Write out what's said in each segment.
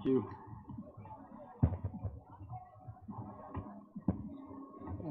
Thank you.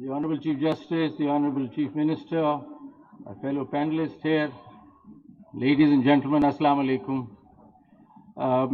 The Honorable Chief Justice, the Honorable Chief Minister, my fellow panelists here, ladies and gentlemen, Assalamu alaikum.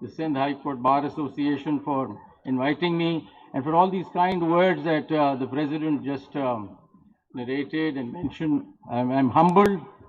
the Sindh High Court Bar Association for inviting me and for all these kind words that the President just narrated and mentioned. I'm humbled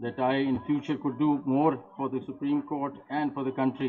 that I in future could do more for the Supreme Court and for the country.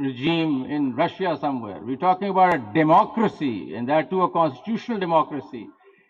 regime in Russia somewhere. We're talking about a democracy and that too a constitutional democracy.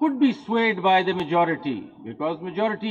could be swayed by the majority because majority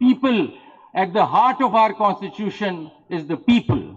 people, at the heart of our constitution is the people.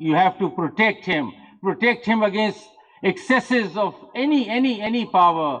you have to protect him against excesses of any power.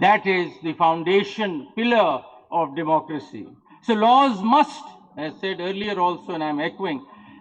that is the foundation pillar of democracy. So laws must, as said earlier also and I'm echoing,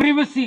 privacy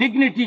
dignity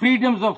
freedoms of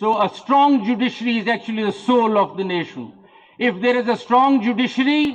So a strong judiciary is actually the soul of the nation. If there is a strong judiciary,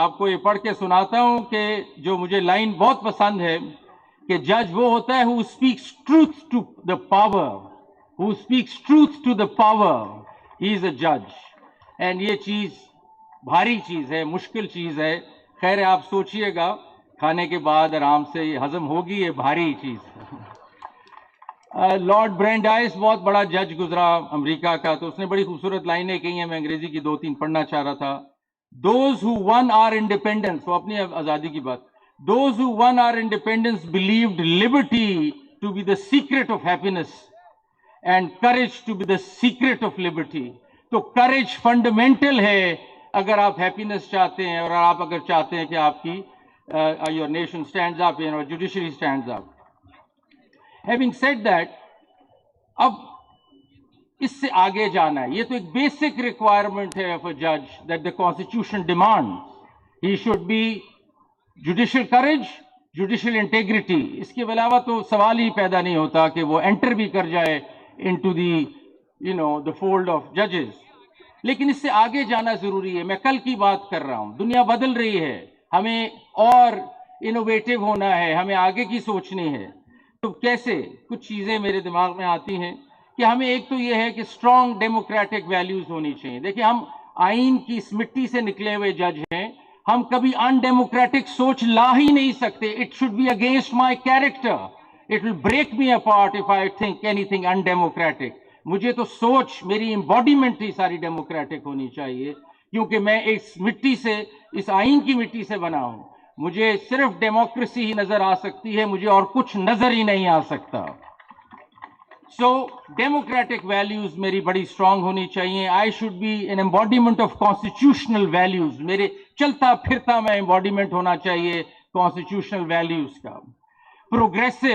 آپ کو یہ پڑھ کے سناتا ہوں کہ جو مجھے لائن بہت پسند ہے کہ جج وہ ہوتا ہے who speaks truth to the power, who speaks truth to the power, he is a judge. and یہ چیز بھاری چیز ہے، مشکل چیز ہے. خیر آپ سوچئے گا کھانے کے بعد آرام سے یہ ہضم ہوگی، یہ بھاری چیز ہے. لارڈ برینڈائس بہت بڑا جج گزرا امریکہ کا، تو اس نے بڑی خوبصورت لائنیں کہی ہیں، میں انگریزی کی 2-3 پڑھنا چاہ رہا تھا. Those who won our independence، وہ اپنی آزادی کی بات، those who won our independence believed liberty to be the secret of happiness and courage to be the secret of liberty. تو courage fundamental ہے اگر آپ happiness چاہتے ہیں، اور آپ اگر چاہتے ہیں کہ آپ کی your nation stands up and your judiciary stands up. Having said that، اب اس سے آگے جانا ہے. یہ تو ایک بیسک ریکوائرمنٹ ہے آف اے جج that the constitution demand he should be judicial courage, judicial integrity. اس کے علاوہ تو سوال ہی پیدا نہیں ہوتا کہ وہ انٹر بھی کر جائے into the the fold of ججز. لیکن اس سے آگے جانا ضروری ہے. میں کل کی بات کر رہا ہوں، دنیا بدل رہی ہے، ہمیں اور انوویٹو ہونا ہے، ہمیں آگے کی سوچنی ہے. تو کیسے؟ کچھ چیزیں میرے دماغ میں آتی ہیں کہ ہمیں ایک تو یہ ہے کہ اسٹرانگ ڈیموکریٹک ویلیوز ہونی چاہیے. دیکھیں ہم آئین کی اس مٹی سے نکلے ہوئے جج ہیں، ہم کبھی ان ڈیموکریٹک سوچ لا ہی نہیں سکتے. It should be against my character, it will break me apart if I think anything in democratic. مجھے تو سوچ، میری امباڈیمنٹ ہی ساری ڈیموکریٹک ہونی چاہیے، کیونکہ میں اس مٹی سے، اس آئین کی مٹی سے بنا ہوں. مجھے صرف ڈیموکریسی ہی نظر آ سکتی ہے، مجھے اور کچھ نظر ہی نہیں آ سکتا. سو ڈیموکریٹک ویلیوز میری بڑی اسٹرانگ ہونی چاہیے. I should be an embodiment of constitutional values. میرے چلتا پھرتا میں ایمباڈیمنٹ ہونا چاہیے کانسٹیٹیوشنل ویلیوز کا. پروگریسو،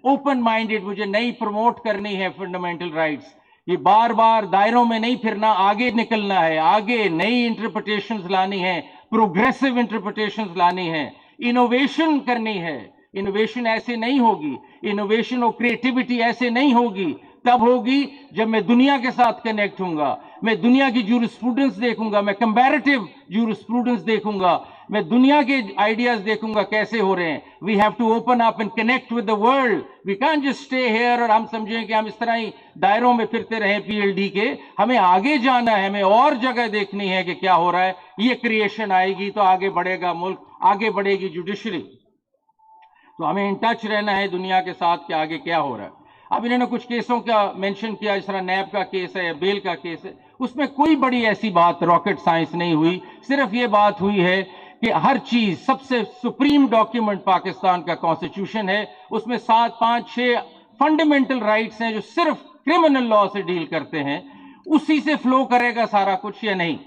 اوپن مائنڈیڈ، مجھے نئی پروموٹ کرنی ہے فنڈامنٹل رائٹس. یہ بار بار دائروں میں نہیں پھرنا، آگے نکلنا ہے، آگے نئی انٹرپریٹیشنز لانی ہے، پروگریسو انٹرپریٹیشنز لانی ہے، انوویشن کرنی ہے. انوویشن ایسے نہیں ہوگی، انوویشن اور کریٹیوٹی ایسے نہیں ہوگی. تب ہوگی جب میں دنیا کے ساتھ کنیکٹ ہوں گا، میں دنیا کی جورسپروڈنس دیکھوں گا، میں کمپیریٹیو جورسپروڈنس دیکھوں گا، میں دنیا کے آئیڈیاز دیکھوں گا کیسے ہو رہے ہیں. We have to open up and connect with the world. We can't just stay here اور ہم سمجھیں کہ ہم اس طرح ہی دائروں میں پھرتے رہیں پی ایل ڈی کے. ہمیں آگے جانا ہے، ہمیں اور جگہ دیکھنی ہے کہ کیا ہو رہا ہے. یہ کریشن آئے گی تو آگے بڑھے گا ملک، آگے بڑھے گی جوڈیشری. تو ہمیں ان ٹچ رہنا ہے دنیا کے ساتھ کہ آگے کیا ہو رہا ہے. اب انہوں نے کچھ کیسوں کا مینشن کیا، جس طرح نیب کا کیس ہے یا بیل کا کیس ہے. اس میں کوئی بڑی ایسی بات راکٹ سائنس نہیں ہوئی. صرف یہ بات ہوئی ہے کہ ہر چیز، سب سے سپریم ڈاکیومنٹ پاکستان کا کانسٹیٹیوشن ہے، اس میں 7, 5, 6 فنڈامنٹل رائٹس ہیں جو صرف کرمنل لا سے ڈیل کرتے ہیں. اسی سے فلو کرے گا سارا کچھ یا نہیں؟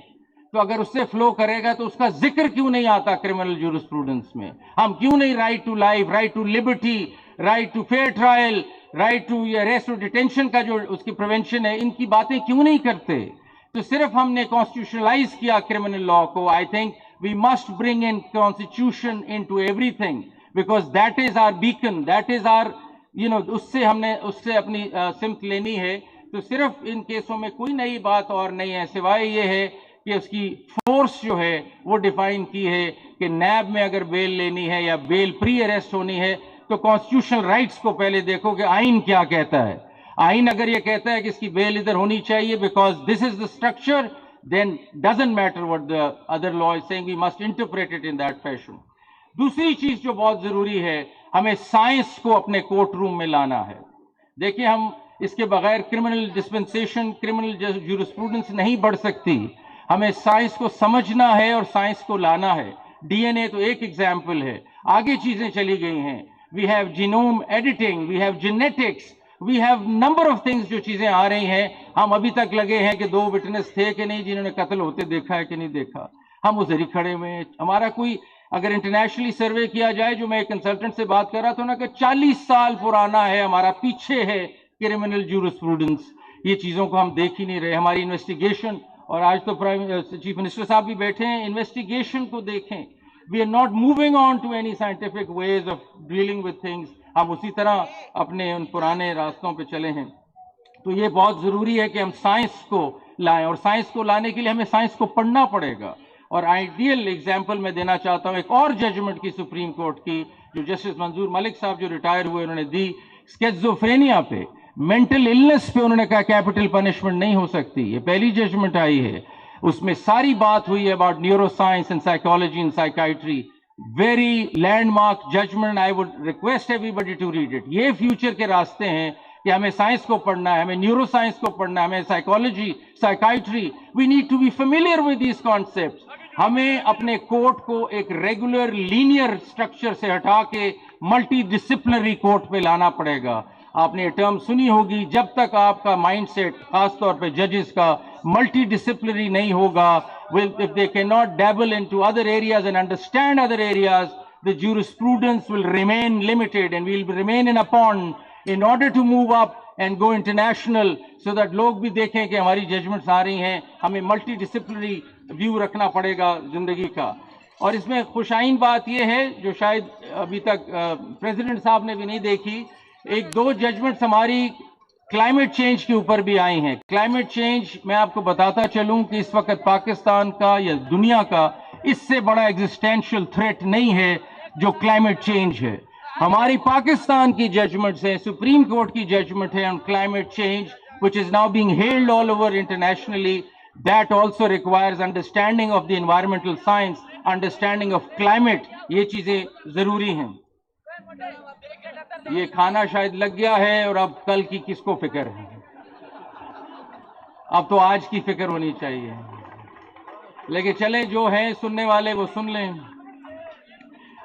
تو اگر اس سے فلو کرے گا تو اس کا ذکر کیوں نہیں آتا کرمنل جورسپروڈنس میں؟ ہم کیوں نہیں right to life, right to liberty, right to fair trial, right to rest to detention کا جو اس کی پریونشن ہے، ان کی باتیں کیوں نہیں کرتے؟ تو صرف ہم نے کانسٹیٹیوشنلائز کیا کرمنل لا کو. I think we must bring in constitution into everything, because that is our beacon, that is our اس سے ہم نے اس سے اپنی سمت لینی ہے. تو صرف ان کیسوں میں کوئی نئی بات اور نہیں ہے، سوائے یہ ہے کہ اس کی فورس جو ہے وہ ڈیفائن کی ہے کہ نیب میں اگر بیل لینی ہے یا بیل پری اریسٹ ہونی ہے تو کانسٹیٹیوشنل رائٹس کو پہلے دیکھو کہ آئین کیا کہتا ہے. آئین اگر یہ کہتا ہے کہ اس کی بیل ادھر ہونی چاہیے because this is the structure, then doesn't matter what the other law is saying, we must interpret it in that fashion. دوسری چیز جو بہت ضروری ہے، ہمیں سائنس کو اپنے کورٹ روم میں لانا ہے. دیکھیں ہم اس کے بغیر کرمنل ڈسپنسیشن، کرمنل جورسپروڈنس نہیں بڑھ سکتی. ہمیں سائنس کو سمجھنا ہے اور سائنس کو لانا ہے. ڈی این اے تو ایک ایگزامپل ہے، آگے چیزیں چلی گئی ہیں. We have genome editing, we have genetics, we have number of things جو چیزیں آ رہی ہیں. ہم ابھی تک لگے ہیں کہ 2 وٹنس تھے کہ نہیں جنہوں نے قتل ہوتے دیکھا ہے کہ نہیں دیکھا. ہم ادھر ہی کھڑے ہوئے ہیں. ہمارا کوئی اگر انٹرنیشنلی سروے کیا جائے، جو میں ایک کنسلٹنٹ سے بات کر رہا تھا نا، کہ 40 سال پرانا ہے ہمارا، پیچھے ہے کرمنل جورسپروڈنس. یہ چیزوں کو ہم دیکھ ہی نہیں رہے. ہماری انویسٹیگیشن، اور آج تو چیف منسٹر صاحب بھی بیٹھے ہیں، انویسٹیگیشن کو دیکھیں. We are not moving on to any scientific ways of dealing with things. ہم اسی طرح اپنے ان پرانے راستوں پہ چلے ہیں. تو یہ بہت ضروری ہے کہ ہم سائنس کو لائیں، اور سائنس کو لانے کے لیے ہمیں سائنس کو پڑھنا پڑے گا. اور آئیڈیل ایگزامپل میں دینا چاہتا ہوں ایک اور ججمنٹ کی سپریم کورٹ کی جو جسٹس منظور ملک صاحب جو ریٹائر ہوئے انہوں نے دی اسکیزوفرینیا پہ، مینٹل النس پہ، انہوں نے کہا کیپٹل پنشمنٹ نہیں ہو سکتی. یہ پہلی ججمنٹ آئی ہے، اس میں ساری بات ہوئی ہے about neuroscience and psychology and psychiatry. Very landmark judgment. I would request everybody to read it. یہ فیوچر کے راستے ہیں کہ ہمیں سائنس کو پڑھنا ہے، ہمیں نیورو سائنس کو پڑھنا ہے، ہمیں psychology, psychiatry. We need to be familiar with these concepts. ہمیں اپنے کورٹ کو ایک ریگولر لینئر سٹرکچر سے ہٹا کے ملٹی ڈسپلنری کورٹ پہ لانا پڑے گا. آپ نے یہ ٹرم سنی ہوگی، جب تک آپ کا مائنڈ سیٹ خاص طور پہ ججز کا ملٹی ڈسپلنری نہیں ہوگا، if they cannot dabble into other areas and understand other areas, the jurisprudence will remain limited and will remain in a pond in order to move up and go international so that لوگ بھی دیکھیں کہ ہماری judgements آ رہی ہیں. ہمیں multi disciplinary view رکھنا پڑے گا زندگی کا. اور اس میں خوشائن بات یہ ہے جو شاید ابھی تک پریزیڈنٹ صاحب نے بھی نہیں دیکھی، ایک دو ججمنٹس ہماری کلائمیٹ چینج کے اوپر بھی آئی ہیں. کلائمیٹ چینج میں آپ کو بتاتا چلوں کہ اس وقت پاکستان کا یا دنیا کا اس سے بڑا ایگزسٹینشل تھریٹ نہیں ہے جو کلائمیٹ چینج ہے. ہماری پاکستان کی ججمنٹس ہیں، سپریم کورٹ کی ججمنٹ ہے on climate change which is now being hailed all over internationally. That also requires understanding of the environmental science, understanding of climate. یہ چیزیں ضروری ہیں. یہ کھانا شاید لگ گیا ہے اور اب کل کی کس کو فکر ہے؟ اب تو آج کی فکر ہونی چاہیے. لیکن چلیں جو ہیں سننے والے وہ سن لیں.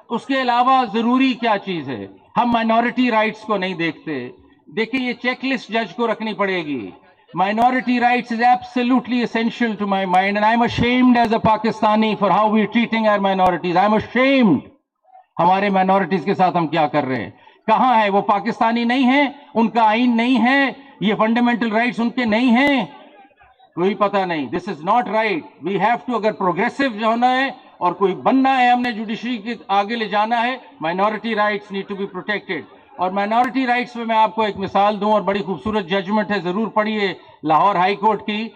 اس کے علاوہ ضروری کیا چیز ہے؟ ہم مائنورٹی رائٹس کو نہیں دیکھتے. دیکھیں یہ چیک لسٹ جج کو رکھنی پڑے گی. Minority rights is absolutely essential to my mind and I'm ashamed as a Pakistani for how we're treating our minorities. I'm ashamed. ہمارے مائنورٹیز کے ساتھ ہم کیا کر رہے ہیں؟ کہاں ہے وہ؟ پاکستانی نہیں ہیں، ان کا آئین نہیں ہے، یہ فنڈامنٹل رائٹس ان کے نہیں ہیں، کوئی پتہ نہیں. This is not right. We have to, اگر پروگریسو ہونا ہے اور کوئی بننا ہے، ہم نے جوڈیشری کے آگے لے جانا ہے، minority rights need to be protected. اور مائنورٹی رائٹس میں آپ کو ایک مثال دوں اور بڑی خوبصورت ججمنٹ ہے، ضرور پڑھیے، لاہور ہائی کورٹ کی.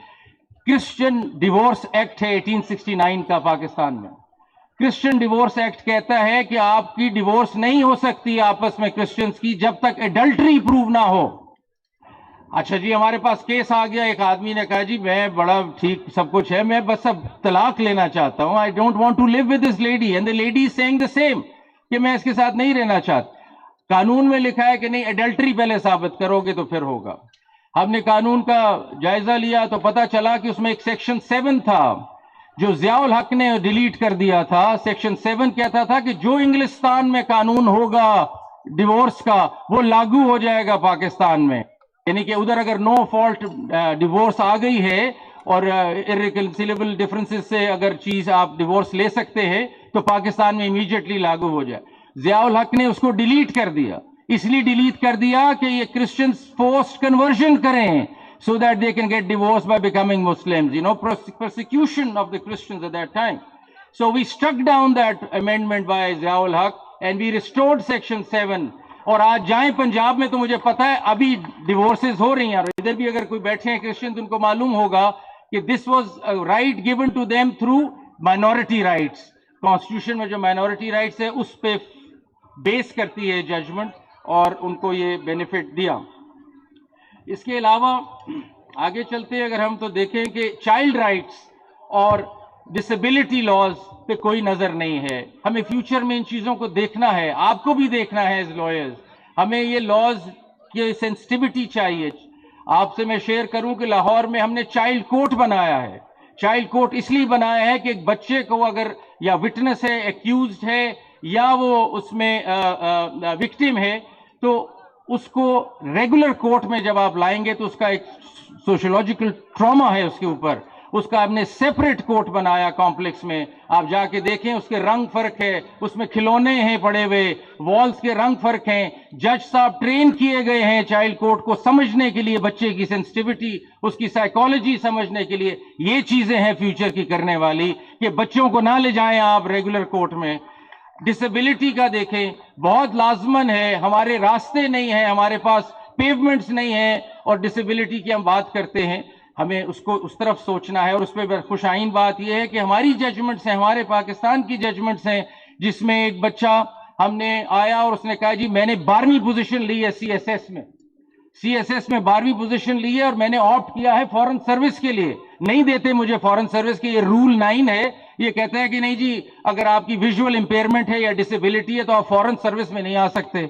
کرسچن ڈیورس ایکٹ ہے 1869 کا پاکستان میں. کرسچن ڈیورس ایکٹ کہتا ہے کہ آپ کی ڈیورس نہیں ہو سکتی آپس میں کرسچنز کی جب تک ایڈلٹری پروو نہ ہو. اچھا جی، ہمارے پاس کیس آ گیا، ایک آدمی نے کہا جی میں بڑا ٹھیک سب کچھ ہے، میں بس اب طلاق لینا چاہتا ہوں. I don't want to live with this lady and the lady is saying the same کہ میں اس کے ساتھ نہیں رہنا چاہتا. قانون میں لکھا ہے کہ نہیں، ایڈلٹری پہلے ثابت کرو گے تو پھر ہوگا. ہم نے قانون کا جائزہ لیا تو پتا چلا کہ اس میں ایک سیکشن 7 تھا جو ضیاء الحق نے ڈیلیٹ کر دیا تھا. سیکشن 7 کہتا تھا کہ جو انگلستان میں قانون ہوگا ڈیورس کا وہ لاگو ہو جائے گا پاکستان میں. یعنی کہ ادھر اگر نو فالٹ ڈیورس آ گئی ہے اور irreconcilable ڈفرنسز سے اگر چیز آپ ڈیورس لے سکتے ہیں تو پاکستان میں امیجیٹلی لاگو ہو جائے. ضیاء الحق نے اس کو ڈیلیٹ کر دیا. اس لیے ڈیلیٹ کر دیا کہ یہ کرسچنز فورسڈ کنورژن کریں so that they can get divorced by becoming Muslims, persecution of the Christians at that time. So we struck down that amendment by Zia ul Haq and we restored section 7. اور آج جائیں پنجاب میں تو مجھے پتا ہے ابھی ڈیورسز ہو رہی ہیں. اور ادھر بھی اگر کوئی بیٹھے ہیں کرسچن تو ان کو معلوم ہوگا کہ this was a right given to them through minority rights. Constitution میں جو مائنورٹی رائٹس ہے اس پہ بیس کرتی ہے ججمنٹ اور ان کو یہ بینیفٹ دیا. اس کے علاوہ آگے چلتے اگر ہم تو دیکھیں کہ چائلڈ رائٹس اور ڈسیبلٹی لاز پہ کوئی نظر نہیں ہے. ہمیں فیوچر میں ان چیزوں کو دیکھنا ہے، آپ کو بھی دیکھنا ہے ایز لائرز. ہمیں یہ لاز کی سینسٹیوٹی چاہیے. آپ سے میں شیئر کروں کہ لاہور میں ہم نے چائلڈ کورٹ بنایا ہے. چائلڈ کورٹ اس لیے بنایا ہے کہ ایک بچے کو اگر یا وٹنس ہے، ایکیوزڈ ہے یا وہ اس میں وکٹم ہے تو اس کو ریگولر کورٹ میں جب آپ لائیں گے تو اس کا ایک سوشولوجیکل ٹراما ہے اس کے اوپر. اس کا ہم نے سیپریٹ کورٹ بنایا کمپلیکس میں. آپ جا کے دیکھیں اس کے رنگ فرق ہے، اس میں کھلونے ہیں پڑے ہوئے، والز کے رنگ فرق ہیں. جج صاحب ٹرین کیے گئے ہیں چائلڈ کورٹ کو سمجھنے کے لیے، بچے کی سینسٹیوٹی، اس کی سائیکالوجی سمجھنے کے لیے. یہ چیزیں ہیں فیوچر کی کرنے والی کہ بچوں کو نہ لے جائیں آپ ریگولر کورٹ میں. ڈسیبلٹی کا دیکھیں، بہت لازمن ہے. ہمارے راستے نہیں ہیں، ہمارے پاس پیومنٹس نہیں ہیں اور ڈسیبلٹی کی ہم بات کرتے ہیں. ہمیں اس کو اس طرف سوچنا ہے. اور اس پہ خوش آئین بات یہ ہے کہ ہماری ججمنٹس ہیں, ہمارے پاکستان کی ججمنٹس ہیں, جس میں ایک بچہ ہم نے آیا اور اس نے کہا جی میں نے 12ویں پوزیشن لی ہے سی ایس ایس میں 12ویں پوزیشن لی ہے اور میں نے آپٹ کیا ہے فورن سروس کے لیے. نہیں دیتے مجھے فورن سروس کے, یہ رول 9 ہے. یہ کہتا ہے کہ نہیں جی اگر آپ کی ویژول امپیئرمنٹ ہے یا ڈسیبلٹی ہے تو آپ فورن سروس میں نہیں آ سکتے.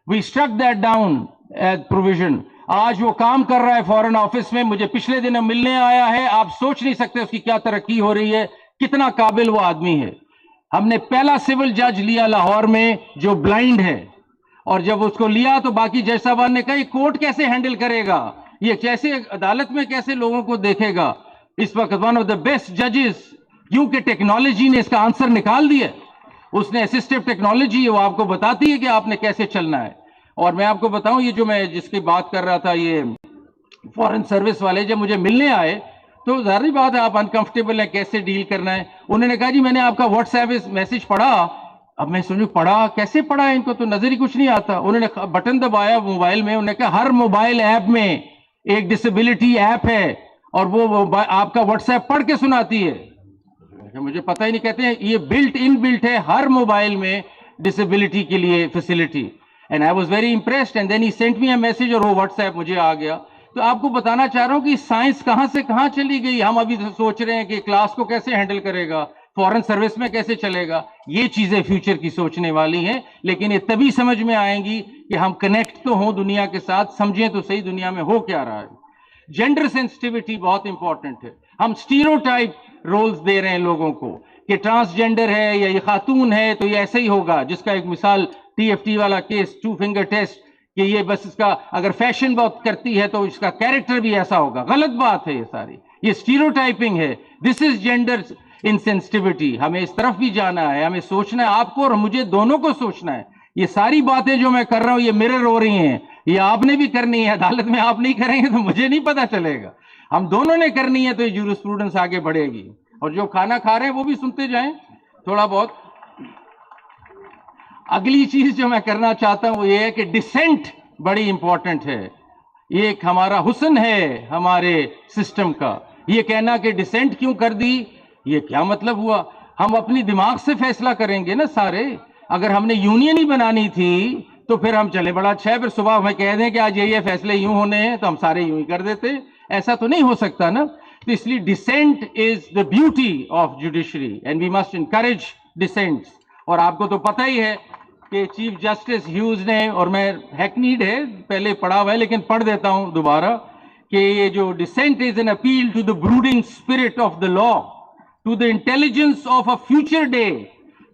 We struck that down as provision. آج وہ کام کر رہا ہے فورن آفس میں, مجھے پچھلے دن ملنے آیا ہے. آپ سوچ نہیں سکتے اس کی کیا ترقی ہو رہی ہے, کتنا قابل وہ آدمی ہے. ہم نے پہلا سول جج لیا لاہور میں جو بلائنڈ ہے, اور جب اس کو لیا تو باقی جج صاحبان نے کہا یہ کورٹ کیسے ہینڈل کرے گا, یہ کیسے عدالت میں کیسے لوگوں کو دیکھے گا. اس وقت ون آف دا بیسٹ ججز, کیونکہ ٹیکنالوجی نے اس کا آنسر نکال دیا. اس نے اسسٹو ٹیکنالوجی وہ آپ کو بتاتی ہے کہ آپ نے کیسے چلنا ہے. اور میں آپ کو بتاؤں یہ جو میں جس کی بات کر رہا تھا, یہ فورن سروس والے جب مجھے ملنے آئے تو ظاہری بات ہے آپ انکمفرٹیبل ہیں کیسے ڈیل کرنا ہے. انہوں نے کہا جی میں نے آپ کا واٹس ایپ میسج پڑھا. اب میں سوچوں پڑھا کیسے پڑھا, ان کو تو نظر ہی کچھ نہیں آتا. انہوں نے بٹن دبایا موبائل میں, انہوں نے کہا ہر موبائل ایپ میں ایک ڈسیبلٹی ایپ ہے اور وہ آپ کا واٹس ایپ پڑھ کے سناتی ہے. مجھے پتہ ہی نہیں, کہتے ہیں یہ بلٹ ہے ہر موبائل میں ڈسیبلٹی کے لیے facility. And I was very impressed and then he sent me a message, اور وہ واٹس ایپ مجھے آ گیا. تو آپ کو بتانا چاہ رہا ہوں کہ سائنس کہاں سے کہاں چلی گئی. ہم ابھی سوچ رہے ہیں کہ کلاس کو کیسے ہینڈل کرے گا, فورن سروس میں کیسے چلے گا. یہ چیزیں فیوچر کی سوچنے والی ہیں, لیکن یہ تبھی سمجھ میں آئیں گی کہ ہم کنیکٹ تو ہوں دنیا کے ساتھ, سمجھیں تو صحیح دنیا میں ہو کیا رہا ہے. جینڈر سینسٹیوٹی بہت امپورٹنٹ ہے. ہم سٹیریوٹائپ رولز دے رہے ہیں لوگوں کو کہ ٹرانسجینڈر ہے یا یہ خاتون ہے تو یہ ایسا ہی ہوگا, جس کا ایک مثال ٹی ایف ٹی والا کیس 2 فنگر ٹیسٹ, کہ یہ بس اس کا اگر فیشن بہت کرتی ہے تو اس کا کیریکٹر بھی ایسا ہوگا. غلط بات ہے یہ ساری, یہ سٹیریوٹائپنگ ہے. دس از جینڈر انسینسٹیوٹی. ہمیں اس طرف بھی جانا ہے, ہمیں سوچنا ہے, آپ کو اور مجھے دونوں کو سوچنا ہے. یہ ساری باتیں جو میں کر رہا ہوں یہ مرر ہو رہی ہیں, یہ آپ نے بھی کرنی ہے. عدالت میں آپ نہیں کریں گے تو مجھے نہیں پتا چلے گا. ہم دونوں نے کرنی ہے تو یہ جورسپروڈنس آگے بڑھے گی. اور جو کھانا کھا رہے ہیں وہ بھی سنتے جائیں تھوڑا بہت. اگلی چیز جو میں کرنا چاہتا ہوں وہ یہ ہے کہ ڈسینٹ بڑی امپورٹنٹ ہے. یہ ایک ہمارا حسن ہے ہمارے سسٹم کا. یہ کہنا کہ ڈسینٹ کیوں کر دی, یہ کیا مطلب ہوا. ہم اپنی دماغ سے فیصلہ کریں گے نا سارے. اگر ہم نے یونین ہی بنانی تھی تو پھر ہم چلے بڑا اچھا ہے, پھر صبح ہمیں کہہ دیں کہ آج یہ فیصلے یوں ہونے ہیں تو ہم سارے یوں ہی کر دیتے. ایسا تو نہیں ہو سکتا نا. تو اس لیے dissent is the beauty of judiciary and we must encourage dissents. اور آپ کو تو پتہ ہی ہے کہ چیف جسٹس ہیوز نے, اور میں ہیکنیڈ ہے پہلے پڑھا ہوا ہے لیکن پڑھ دیتا ہوں دوبارہ, کہ یہ جو dissent is an appeal to the brooding spirit of the law, to the intelligence of a future day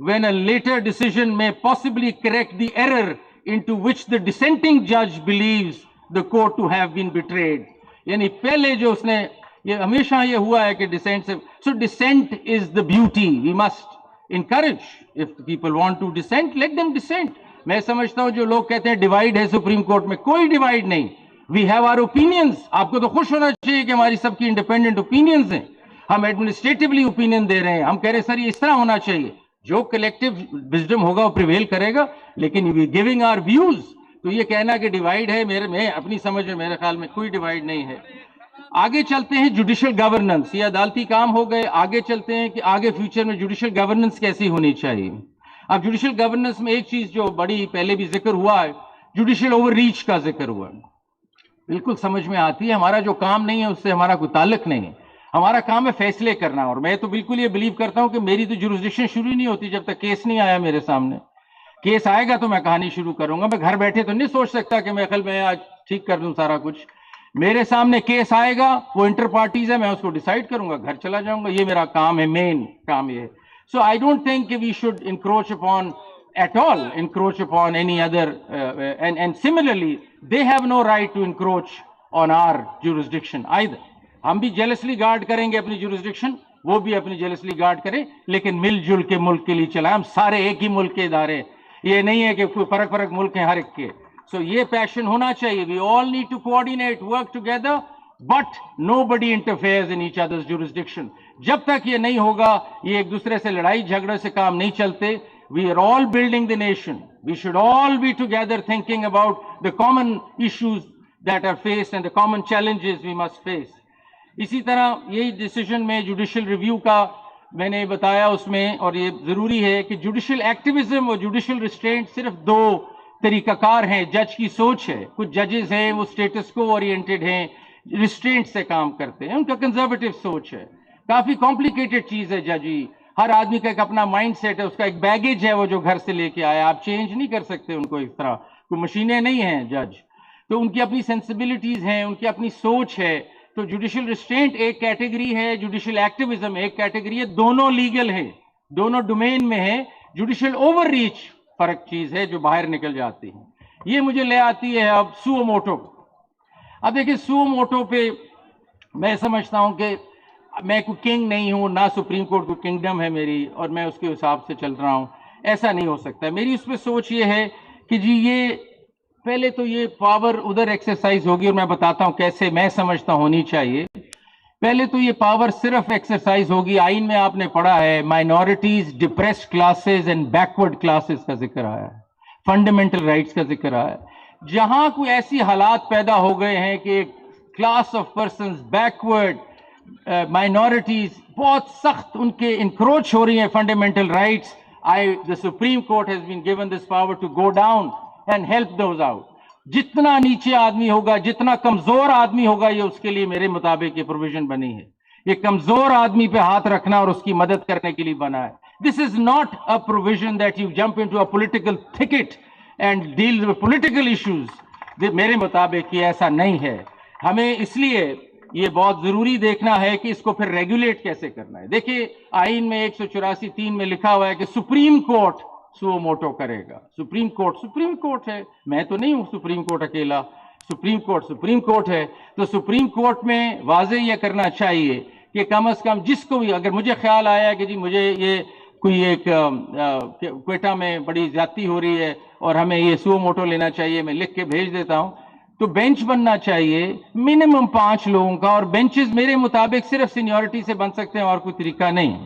when a later decision may possibly correct the error into which the dissenting judge believes the court to have been betrayed. یعنی پہلے جو اس نے, یہ ہمیشہ یہ ہوا ہے کہ ڈسینٹ سے, so dissent is the beauty. We must encourage, if people want to dissent, let them dissent. میں سمجھتا ہوں جو لوگ کہتے ہیں ڈیوائیڈ ہے سپریم کورٹ میں, کوئی ڈیوائیڈ نہیں. We have our opinions. آپ کو تو خوش ہونا چاہیے کہ ہماری سب کی انڈیپینڈنٹ اوپینینز ہیں. ہم ایڈمنسٹریٹولی اوپینین دے رہے ہیں, ہم کہہ رہے ہیں سر یہ اس طرح ہونا چاہیے. جو کلیکٹیو وزڈم ہوگا وہ پریویل کرے گا, لیکن وی گیونگ آر ویوز. تو یہ کہنا کہ ڈیوائیڈ ہے, میں اپنی سمجھ میں میرے خیال میں کوئی ڈیوائیڈ نہیں ہے. آگے چلتے ہیں جوڈیشل گورننس. یہ عدالتی کام ہو گئے, آگے چلتے ہیں کہ آگے فیوچر میں جوڈیشل گورننس کیسی ہونی چاہیے. اب جوڈیشل گورننس میں ایک چیز جو بڑی پہلے بھی ذکر ہوا ہے, جوڈیشل اوور ریچ کا ذکر ہوا ہے. بالکل سمجھ میں آتی ہے, ہمارا جو کام نہیں ہے اس سے ہمارا کوئی تعلق نہیں ہے. ہمارا کام ہے فیصلے کرنا. اور میں تو بالکل یہ بلیو کرتا ہوں کہ میری تو جورسڈکشن شروع ہی نہیں ہوتی جب تک کیس نہیں آیا میرے سامنے. کیس آئے گا تو میں کہانی شروع کروں گا. میں گھر بیٹھے تو نہیں سوچ سکتا کہ میں آج ٹھیک کر دوں سارا کچھ. میرے سامنے کیس آئے گا, وہ انٹر پارٹیز ہے, میں اس کو ڈیسائیڈ کروں گا, گھر چلا جاؤں گا. یہ میرا کام ہے, مین کام یہ ہے. سو آئی ڈونٹ تھنک کہ we should encroach upon at all, encroach upon any other, and similarly they have no right to encroach on our jurisdiction either. ہم بھی جیلسلی گارڈ کریں گے اپنی جورسڈکشن, وہ بھی اپنی جیلسلی گارڈ کریں, لیکن مل جل کے ملک کے لیے چلائیں. ہم سارے ایک ہی ملک کے ادارے, یہ نہیں ہے کہ کوئی فرق ملک ہیں ہر ایک کے. سو یہ پیشن ہونا چاہیے. We all need to coordinate, work together, but nobody interferes in each other's jurisdiction. جب تک یہ نہیں ہوگا, یہ ایک دوسرے سے لڑائی جھگڑے سے کام نہیں چلتے. We are all building the nation. We should all be together thinking about the common issues that are faced and the common challenges we must face. اسی طرح یہی ڈیسیجن میں جوڈیشل ریویو کا میں نے بتایا اس میں، اور یہ ضروری ہے کہ جوڈیشل ایکٹیویزم اور جوڈیشل ریسٹرینٹ صرف دو طریقہ کار ہیں، جج کی سوچ ہے. کچھ ججز ہیں وہ اسٹیٹس کو اورینٹڈ ہیں، ریسٹرینٹ سے کام کرتے ہیں، ان کا کنزرویٹو سوچ ہے. کافی کمپلیکیٹڈ چیز ہے ججی، ہر آدمی کا ایک اپنا مائنڈ سیٹ ہے، اس کا ایک بیگیج ہے وہ جو گھر سے لے کے آیا، آپ چینج نہیں کر سکتے ان کو اس طرح، کوئی مشینیں نہیں ہیں جج. تو ان کی اپنی سینسبلٹیز ہیں، ان کی اپنی سوچ ہے. تو جوڈیشل ریسٹرینٹ ایک کیٹیگری ہے، جوڈیشل ایکٹیویزم ایک کیٹیگری ہے، دونوں لیگل ہیں، دونوں ڈومین میں ہیں. جوڈیشل اوور ریچ فرق چیز ہے جو باہر نکل جاتی ہے. یہ مجھے لے آتی ہے اب سو موٹو. اب دیکھیں سو موٹو پہ میں سمجھتا ہوں کہ میں کوئی کنگ نہیں ہوں، نہ سپریم کورٹ کو کنگڈم ہے میری اور میں اس کے حساب سے چل رہا ہوں، ایسا نہیں ہو سکتا. میری اس پہ سوچ یہ ہے کہ جی یہ پہلے تو یہ پاور ادھر ایکسرسائز ہوگی، اور میں بتاتا ہوں کیسے میں سمجھتا ہونی چاہیے. پہلے تو یہ پاور صرف ایکسرسائز ہوگی، آئین میں آپ نے پڑھا ہے minorities, depressed classes and backward classes کا ذکر آیا ہے، فنڈامنٹل رائٹس کا ذکر آیا ہے. جہاں کوئی ایسی حالات پیدا ہو گئے ہیں کہ ایک class of persons backward minorities بہت سخت ان کے انکروچ ہو رہی ہیں fundamental rights, the Supreme Court has been given this power to go down and help those out. جتنا نیچے آدمی ہوگا، جتنا کمزور آدمی ہوگا، یہ اس کے لیے میرے مطابق یہ پروویژن بنی ہے. یہ کمزور آدمی پہ ہاتھ رکھنا اور اس کی مدد کرنے کے لیے بنا ہے. This is not a provision that you jump into a political thicket and deal with political issues. میرے مطابق یہ ایسا نہیں ہے. ہمیں اس لیے یہ بہت ضروری دیکھنا ہے کہ اس کو پھر ریگولیٹ کیسے کرنا ہے. دیکھیے آئین میں 184(3) میں لکھا ہوا ہے کہ سپریم کورٹ سو موٹو کرے گا. سپریم کورٹ ہے، میں تو نہیں ہوں سپریم کورٹ اکیلا، سپریم کورٹ ہے. تو سپریم کورٹ میں واضح یہ کرنا چاہیے کہ کم از کم جس کو بھی، اگر مجھے خیال آیا کہ جی مجھے یہ کوئی ایک کوئٹہ میں بڑی زیادتی ہو رہی ہے اور ہمیں یہ سو موٹو لینا چاہیے، میں لکھ کے بھیج دیتا ہوں. تو بینچ بننا چاہیے منیمم 5 لوگوں کا، اور بینچز میرے مطابق صرف سینیورٹی سے بن سکتے ہیں، اور کوئی طریقہ نہیں.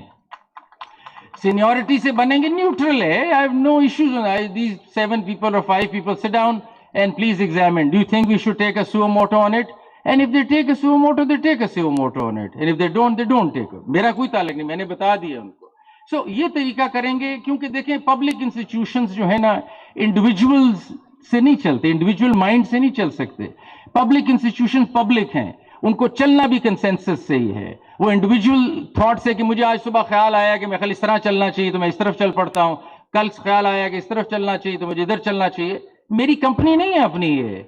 سینیورٹی سے بنیں گے، نیوٹرل ہے. I have no issues on that. These 7 people or 5 people sit down and please examine. Do you think we should take a suo moto on it? And if they take a suo moto, they take a suo moto on it. And if they don't take it. میرا کوئی تعلق نہیں، میں نے بتا دیا ان کو. سو یہ طریقہ کریں گے، کیونکہ دیکھیں پبلک انسٹیٹیوشنز جو ہے نا انڈیویجولز سے نہیں چلتے، انڈیویجول مائنڈ سے نہیں چل سکتے. پبلک انسٹیٹیوشن پبلک ہیں، ان کو چلنا بھی کنسنسس سے ہی ہے. وہ انڈیویجول تھاٹ سے کہ مجھے آج صبح خیال آیا کہ میں خالی اس طرح چلنا چاہیے تو میں اس طرف چل پڑتا ہوں، کل خیال آیا کہ اس طرف چلنا چاہیے تو مجھے ادھر چلنا چاہیے. میری کمپنی نہیں ہے اپنی یہ.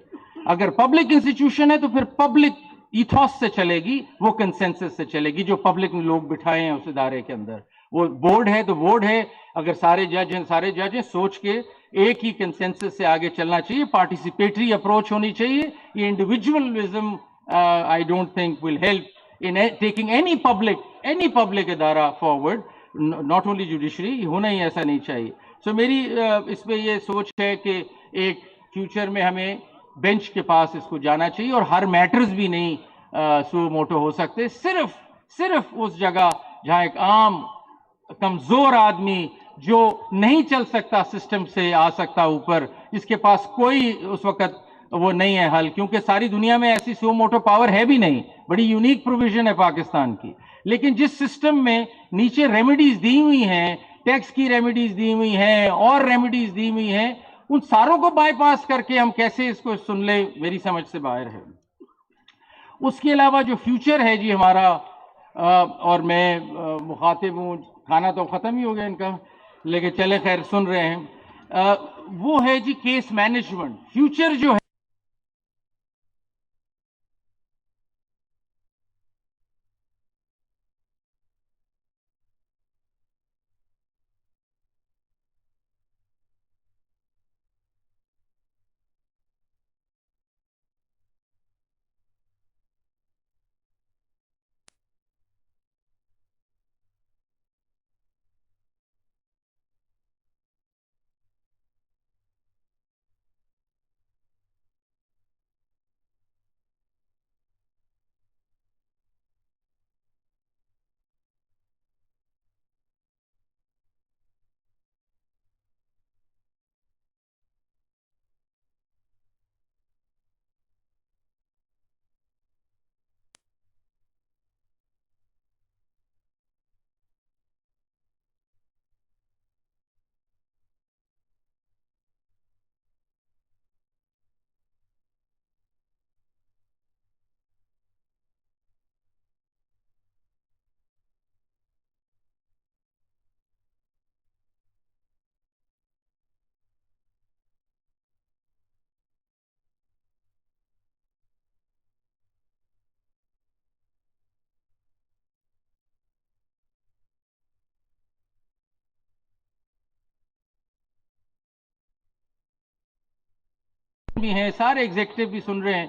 اگر پبلک انسٹیٹیوشن ہے تو پھر پبلک ایتھوس سے چلے گی، وہ کنسنسس سے چلے گی جو پبلک نے لوگ بٹھائے ہیں اس ادارے کے اندر. وہ بورڈ ہے تو بورڈ ہے، اگر سارے جج ہیں سوچ کے ایک ہی کنسنسس سے آگے چلنا چاہیے. پارٹیسپیٹری اپروچ ہونی چاہیے. یہ individualism I don't think will help in taking any public ادارہ forward, not only judiciary. ہونا ہی ایسا نہیں چاہیے. سو میری اس پہ یہ سوچ ہے کہ ایک فیوچر میں ہمیں بینچ کے پاس اس کو جانا چاہیے، اور ہر میٹرز بھی نہیں سو موٹو ہو سکتے. صرف اس جگہ جہاں ایک عام کمزور آدمی جو نہیں چل سکتا سسٹم سے آ سکتا اوپر، جس کے پاس کوئی اس وقت وہ نہیں ہے حل، کیونکہ ساری دنیا میں ایسی سو موٹو پاور ہے بھی نہیں. بڑی یونیک پروویژن ہے پاکستان کی. لیکن جس سسٹم میں نیچے ریمیڈیز دی ہوئی ہیں، ٹیکس کی ریمیڈیز دی ہوئی ہیں اور ریمیڈیز دی ہوئی ہیں، ان ساروں کو بائی پاس کر کے ہم کیسے اس کو سن لیں، میری سمجھ سے باہر ہے. اس کے علاوہ جو فیوچر ہے جی ہمارا، اور میں مخاطب ہوں، کھانا تو ختم ہی ہو گیا ان کا، لیکن چلے خیر سن رہے ہیں، وہ ہے جی کیس مینجمنٹ. فیوچر جو ہے بھی ہیں, سارے ایگزیکٹو بھی سن رہے ہیں.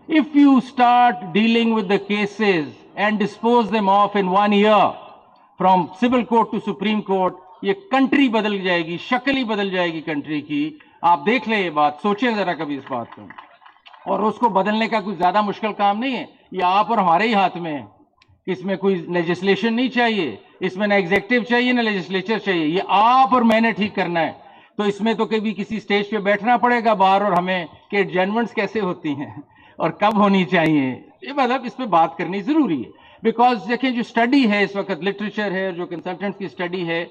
If you start dealing with the cases and dispose them off in 1 year from civil court to Supreme Court, یہ کنٹری بدل جائے گی, شکل ہی بدل جائے گی کنٹری کی. آپ دیکھ لیں یہ بات, سوچیں ذرا کبھی اس بات کو. اور اس کو بدلنے کا کوئی زیادہ مشکل کام نہیں ہے, یہ آپ اور ہمارے ہی ہاتھ میں ہے. اس میں کوئی لیجسلیشن نہیں چاہیے, اس میں نہ ایگزیکٹو چاہیے نہ لیجسلیچر چاہیے, یہ آپ اور میں نے ٹھیک کرنا ہے. تو اس میں تو کبھی کسی سٹیج پہ بیٹھنا پڑے گا باہر, اور ہمیں کہ ایڈجرنمنٹس کیسے ہوتی ہیں اور کب ہونی چاہیے, یہ مطلب اس پہ بات کرنی ضروری ہے. بیکاز دیکھیں جو اسٹڈی ہے اس وقت, لٹریچر ہے, جو کنسلٹنٹ کی اسٹڈی ہے,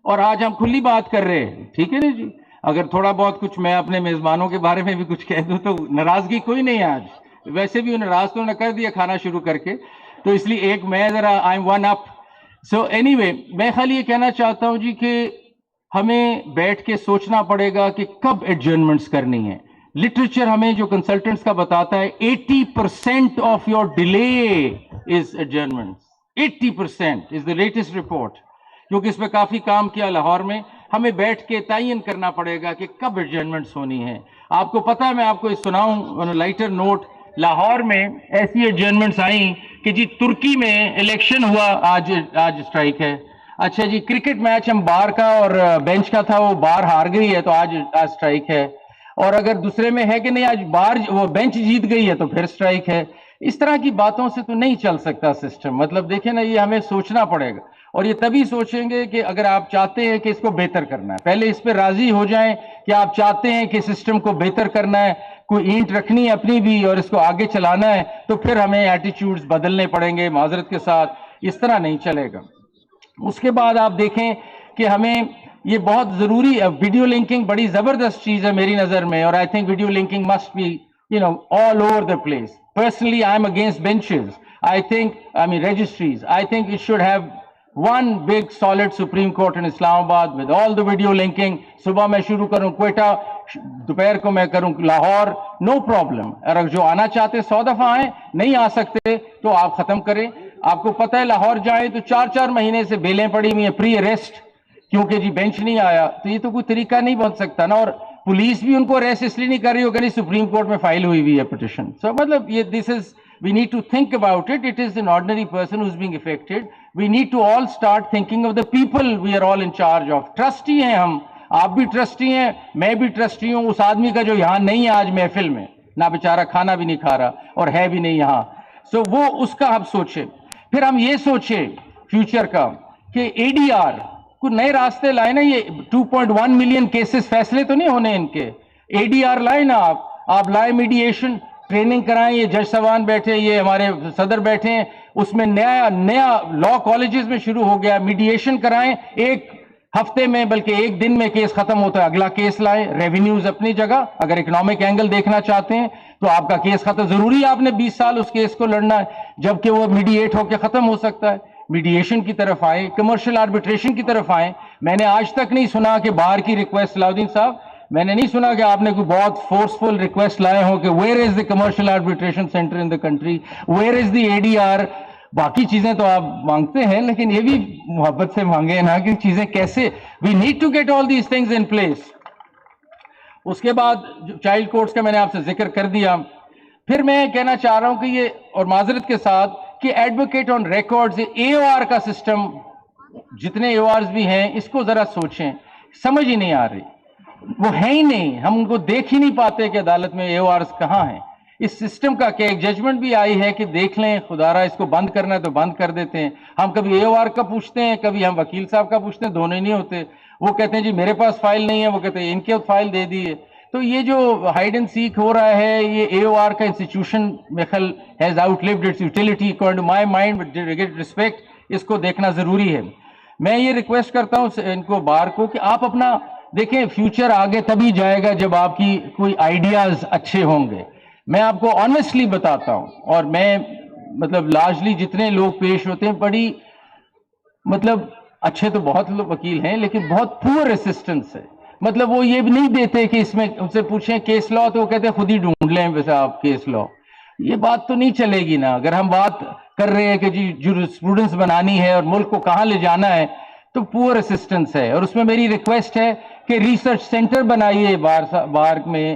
اور آج ہم کھلی بات کر رہے ہیں, ٹھیک ہے نا جی. اگر تھوڑا بہت کچھ میں اپنے میزبانوں کے بارے میں بھی کچھ کہہ دوں تو ناراضگی کوئی نہیں ہے آج, ویسے بھی ناراض تو نہ کر دیا کھانا شروع کر کے, تو اس لیے ایک میں ذرا I am one up. So any way, میں خالی یہ کہنا چاہتا ہوں جی کہ ہمیں بیٹھ کے سوچنا پڑے گا کہ کب ایڈجرنمنٹس کرنی ہے. لٹریچر ہمیں جو کنسلٹنٹس کا بتاتا ہے 80% of your delay is adjournments. 80% is the latest report, کیونکہ اس پہ کافی کام کیا لاہور میں. ہمیں بیٹھ کے تعین کرنا پڑے گا کہ کب ایڈجرنمنٹس ہونی ہے. آپ کو پتا ہے, میں آپ کو سناؤں لائٹر نوٹ, لاہور میں ایسی ایڈجرنمنٹس آئیں کہ جی ترکی میں الیکشن ہوا, آج اسٹرائک ہے. اچھا جی کرکٹ میچ ہم بار کا اور بینچ کا تھا, وہ بار ہار گئی ہے تو آج اسٹرائک ہے. اور اگر دوسرے میں ہے کہ نہیں آج بار وہ بینچ جیت گئی ہے تو پھر اسٹرائک ہے. اس طرح کی باتوں سے تو نہیں چل سکتا سسٹم. مطلب دیکھیں نا, یہ ہمیں سوچنا پڑے گا, اور یہ تبھی سوچیں گے کہ اگر آپ چاہتے ہیں کہ اس کو بہتر کرنا ہے, پہلے اس پہ راضی ہو جائیں کہ آپ چاہتے ہیں کہ سسٹم کو بہتر کرنا ہے, کوئی اینٹ رکھنی ہے اپنی بھی اور اس کو آگے چلانا ہے, تو پھر ہمیں ایٹیچیوڈز بدلنے پڑیں گے معذرت کے ساتھ. اس طرح نہیں چلے گا. اس کے بعد آپ دیکھیں کہ ہمیں یہ بہت ضروری ہے, ویڈیو لنکنگ بڑی زبردست چیز ہے میری نظر میں, اور I think video linking must be all over the place. Personally, I am against benches. I mean registries. I think it should have one big solid Supreme Court in Islamabad with all the video linking. صبح میں شروع کروں کوئٹہ, دوپہر کو میں کروں Lahore, no problem. اور جو آنا چاہتے 100 دفعہ آئیں, نہیں آ سکتے تو آپ ختم کریں. آپ کو پتہ ہے لاہور جائیں تو 4 مہینے سے بیلیں پڑی ہوئی ہیں پری اریسٹ, کیونکہ جی بینچ نہیں آیا. تو یہ تو کوئی طریقہ نہیں بن سکتا نا. اور پولیس بھی ان کو اریسٹ اس لیے نہیں کر رہی ہوگی, سپریم کورٹ میں فائل ہوئی ہے پٹیشن. سو مطلب یہ this is, we need to think about it. It is an ordinary person who is being affected. We need to all start thinking of the people we are all in charge of. Trustee ہیں ہم, آپ بھی trustee ہیں, میں بھی trustee ہوں. اس آدمی کا جو یہاں نہیں ہے آج محفل میں, نہ بیچارہ کھانا بھی نہیں کھا رہا اور ہے بھی نہیں یہاں, سو وہ اس کا ہم سوچیں. پھر ہم یہ سوچیں فیوچر کا کہ اے ڈی آر کوئی نئے راستے لائے نا. یہ 2.1 ملین کیسز فیصلے تو نہیں ہونے ان کے, اے ڈی آر لائے نا آپ لائے میڈیشن, ٹریننگ کرائیں. یہ جج صاحبان بیٹھے, یہ ہمارے صدر بیٹھے ہیں, اس میں نیا لا کالجز میں شروع ہو گیا, میڈیشن کرائیں. 1 ہفتے میں بلکہ 1 دن میں کیس ختم ہوتا ہے, اگلا کیس لائیں. ریونیوز اپنی جگہ, اگر اکنامک اینگل دیکھنا چاہتے ہیں تو آپ کا کیس ختم, ضروری آپ نے 20 سال اس کیس کو لڑنا ہے جبکہ وہ میڈییٹ ہو کے ختم ہو سکتا ہے. میڈیشن کی طرف آئیں, کمرشل آربیٹریشن کی طرف آئیں. میں نے آج تک نہیں سنا کہ باہر کی ریکویسٹ, علاؤدین صاحب میں نے نہیں سنا کہ آپ نے کوئی بہت فورسفل ریکویسٹ لائے ہوں کہ where is the commercial arbitration centre in the country, where is the A D R. باقی چیزیں تو آپ مانگتے ہیں لیکن یہ بھی محبت سے مانگے نا کہ چیزیں کیسے, we need to get all these things in place. اس کے بعد چائلڈ کورٹس کا میں نے آپ سے ذکر کر دیا. پھر میں کہنا چاہ رہا ہوں کہ یہ, اور معذرت کے ساتھ, کہ ایڈوکیٹ آن ریکارڈز, اے او آر کا سسٹم, جتنے اے او آرز بھی ہیں اس کو ذرا سوچیں. سمجھ ہی نہیں آ رہی, وہ ہے ہی نہیں, ہم ان کو دیکھ ہی نہیں پاتے کہ عدالت میں اے او آرز کہاں ہیں. اس سسٹم کا کہ ایک ججمنٹ بھی آئی ہے کہ دیکھ لیں خدا را اس کو بند کرنا ہے تو بند کر دیتے ہیں. ہم کبھی اے او آر کا پوچھتے ہیں, کبھی ہم وکیل صاحب کا پوچھتے ہیں, دونوں ہی نہیں ہوتے. وہ کہتے ہیں جی میرے پاس فائل نہیں ہے, وہ کہتے ہیں ان کے فائل دے دیے. تو یہ جو ہائیڈ اینڈ سیک ہو رہا ہے, یہ اے او آر کا انسٹیٹیوشن میخل has outlived its utility according to my mind with great respect. اس کو دیکھنا ضروری ہے. میں یہ ریکویسٹ کرتا ہوں ان کو بار کو کہ آپ اپنا دیکھیں, فیوچر آگے تبھی جائے گا جب آپ کی کوئی آئیڈیاز اچھے ہوں گے. میں آپ کو آنیسٹلی بتاتا ہوں, اور میں مطلب لارجلی جتنے لوگ پیش ہوتے ہیں بڑی مطلب اچھے تو بہت لوگ وکیل ہیں لیکن بہت پور اسسٹنس ہے. مطلب وہ یہ بھی نہیں دیتے کہ اس میں ان سے پوچھیں کیس لا, تو وہ کہتے ہیں خود ہی ڈھونڈ لیں ویسے آپ کیس لا. یہ بات تو نہیں چلے گی نا. اگر ہم بات کر رہے ہیں کہ جی جورسپروڈنس بنانی ہے اور ملک کو کہاں لے جانا ہے, تو پور اسسٹنس ہے. اور اس میں میری ریکویسٹ ہے کہ ریسرچ سینٹر بنائیے بار میں,